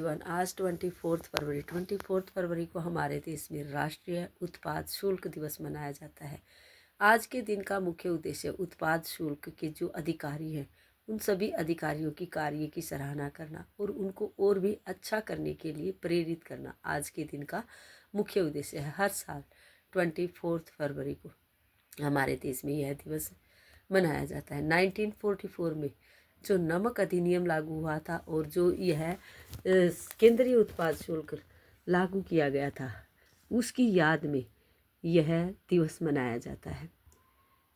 Everyone. आज 24 फरवरी को हमारे देश में राष्ट्रीय उत्पाद शुल्क दिवस मनाया जाता है। आज के दिन का मुख्य उद्देश्य उत्पाद शुल्क के जो अधिकारी हैं उन सभी अधिकारियों की कार्य की सराहना करना और उनको और भी अच्छा करने के लिए प्रेरित करना आज के दिन का मुख्य उद्देश्य है। हर साल 24 फरवरी को हमारे देश में यह दिवस मनाया जाता है। 1944 में जो नमक अधिनियम लागू हुआ था और जो यह केंद्रीय उत्पाद शुल्क लागू किया गया था उसकी याद में यह दिवस मनाया जाता है।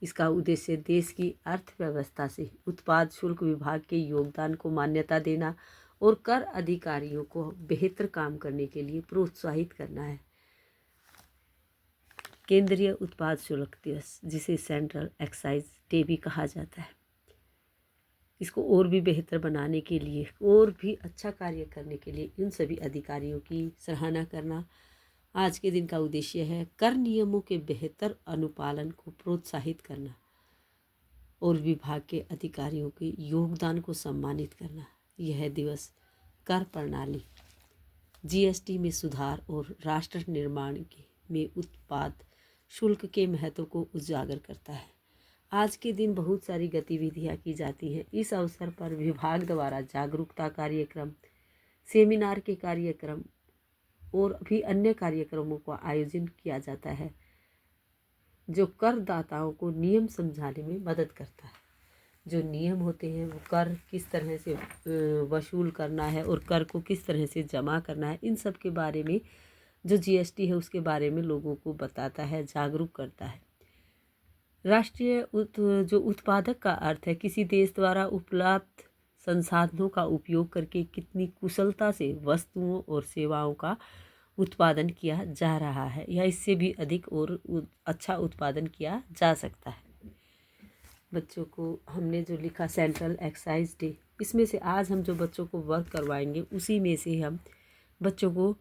इसका उद्देश्य देश की अर्थव्यवस्था से उत्पाद शुल्क विभाग के योगदान को मान्यता देना और कर अधिकारियों को बेहतर काम करने के लिए प्रोत्साहित करना है। केंद्रीय उत्पाद शुल्क दिवस, जिसे सेंट्रल एक्साइज डे भी कहा जाता है, इसको और भी बेहतर बनाने के लिए और भी अच्छा कार्य करने के लिए इन सभी अधिकारियों की सराहना करना आज के दिन का उद्देश्य है। कर नियमों के बेहतर अनुपालन को प्रोत्साहित करना और विभाग के अधिकारियों के योगदान को सम्मानित करना। यह दिवस कर प्रणाली, जीएसटी में सुधार और राष्ट्र निर्माण में उत्पाद शुल्क के महत्व को उजागर करता है। आज के दिन बहुत सारी गतिविधियां की जाती हैं। इस अवसर पर विभाग द्वारा जागरूकता कार्यक्रम, सेमिनार के कार्यक्रम और भी अन्य कार्यक्रमों का आयोजन किया जाता है जो करदाताओं को नियम समझाने में मदद करता है। जो नियम होते हैं वो कर किस तरह से वसूल करना है और कर को किस तरह से जमा करना है, इन सब के बारे में जो जीएसटी है उसके बारे में लोगों को बताता है, जागरूक करता है। राष्ट्रीय जो उत्पादक का अर्थ है किसी देश द्वारा उपलब्ध संसाधनों का उपयोग करके कितनी कुशलता से वस्तुओं और सेवाओं का उत्पादन किया जा रहा है या इससे भी अधिक और अच्छा उत्पादन किया जा सकता है। बच्चों को हमने जो लिखा सेंट्रल एक्साइज डे, इसमें से आज हम जो बच्चों को वर्क करवाएंगे उसी में से हम बच्चों को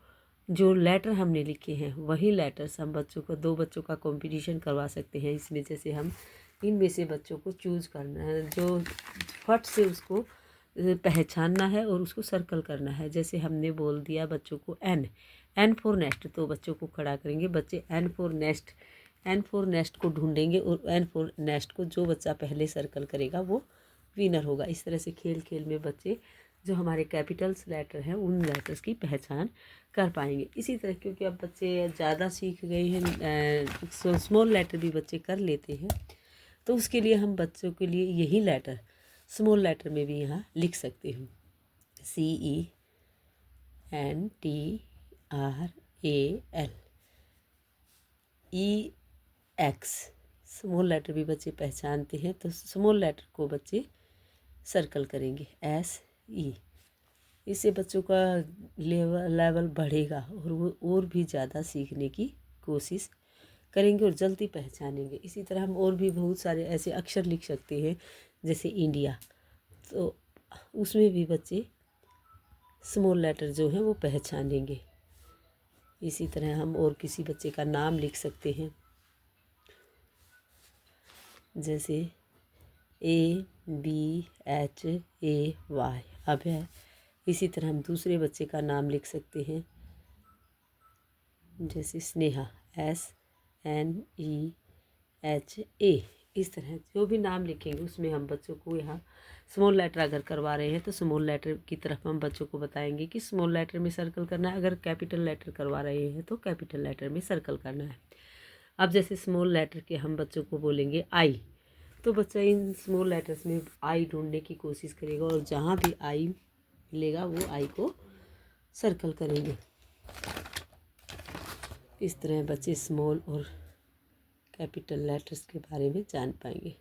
जो लेटर हमने लिखे हैं वही लेटर्स हम बच्चों को 2 बच्चों का कंपटीशन करवा सकते हैं। इसमें जैसे हम इनमें से बच्चों को चूज़ करना है, जो फट से उसको पहचानना है और उसको सर्कल करना है। जैसे हमने बोल दिया बच्चों को एन फॉर नेस्ट, तो बच्चों को खड़ा करेंगे, बच्चे एन फॉर नेस्ट को ढूंढेंगे और एन फॉर नेस्ट को जो बच्चा पहले सर्कल करेगा वो विनर होगा। इस तरह से खेल खेल में बच्चे जो हमारे कैपिटल्स लेटर हैं उन लेटर्स की पहचान कर पाएंगे। इसी तरह क्योंकि अब बच्चे ज़्यादा सीख गए हैं, स्मॉल लेटर भी बच्चे कर लेते हैं, तो उसके लिए हम बच्चों के लिए यही लेटर स्मॉल लेटर में भी यहाँ लिख सकते हैं। CENTRALEX स्मॉल लेटर भी बच्चे पहचानते हैं, तो स्मॉल लेटर को बच्चे सर्कल करेंगे SE। इससे बच्चों का लेवल बढ़ेगा और वो और भी ज़्यादा सीखने की कोशिश करेंगे और जल्दी पहचानेंगे। इसी तरह हम और भी बहुत सारे ऐसे अक्षर लिख सकते हैं जैसे इंडिया, तो उसमें भी बच्चे स्मॉल लेटर जो है वो पहचानेंगे। इसी तरह हम और किसी बच्चे का नाम लिख सकते हैं जैसे ABHAY अभय। इसी तरह हम दूसरे बच्चे का नाम लिख सकते हैं जैसे स्नेहा SNEHA। इस तरह जो भी नाम लिखेंगे उसमें हम बच्चों को यहाँ स्मॉल लेटर अगर करवा रहे हैं तो स्मॉल लेटर की तरफ हम बच्चों को बताएंगे कि स्मॉल लेटर में सर्कल करना है, अगर कैपिटल लेटर करवा रहे हैं तो कैपिटल लेटर में सर्कल करना है। अब जैसे स्मॉल लेटर के हम बच्चों को बोलेंगे आई, तो बच्चा इन स्मॉल लेटर्स में आई ढूंढने की कोशिश करेगा और जहाँ भी आई मिलेगा वो आई को सर्कल करेंगे। इस तरह बच्चे स्मॉल और कैपिटल लेटर्स के बारे में जान पाएंगे।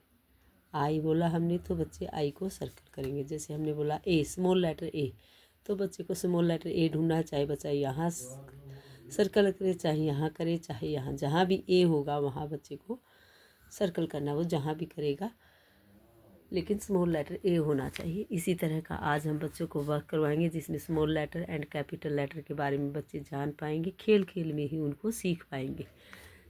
आई बोला हमने तो बच्चे आई को सर्कल करेंगे। जैसे हमने बोला ए, स्मॉल लेटर ए, तो बच्चे को स्मॉल लेटर ए ढूंढना है, चाहे बच्चा यहाँ सर्कल करे, चाहे यहाँ करे, चाहे यहाँ, जहाँ भी ए होगा वहाँ बच्चे को सर्कल करना, वो जहाँ भी करेगा लेकिन स्मॉल लेटर ए होना चाहिए। इसी तरह का आज हम बच्चों को वर्क करवाएंगे जिसमें small letter and capital letter के बारे में बच्चे जान पाएंगे, खेल खेल में ही उनको सीख पाएंगे।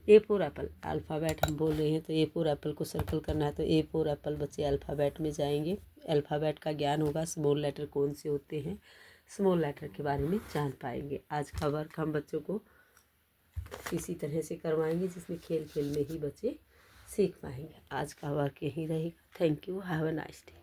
ए फॉर एप्पल, अल्फ़ाबेट हम बोल रहे हैं तो ए फॉर एप्पल को सर्कल करना है, तो ए फॉर एप्पल बच्चे अल्फ़ाबेट में जाएंगे, अल्फ़ाबेट का ज्ञान होगा, स्मॉल लेटर कौन से होते हैं, स्मॉल लेटर के बारे में जान पाएंगे। आज का वर्क हम बच्चों को इसी तरह से करवाएंगे जिसमें खेल खेल में ही बच्चे सीख पाएंगे। आज का वर्क यही रहेगा। Thank you, have a nice day.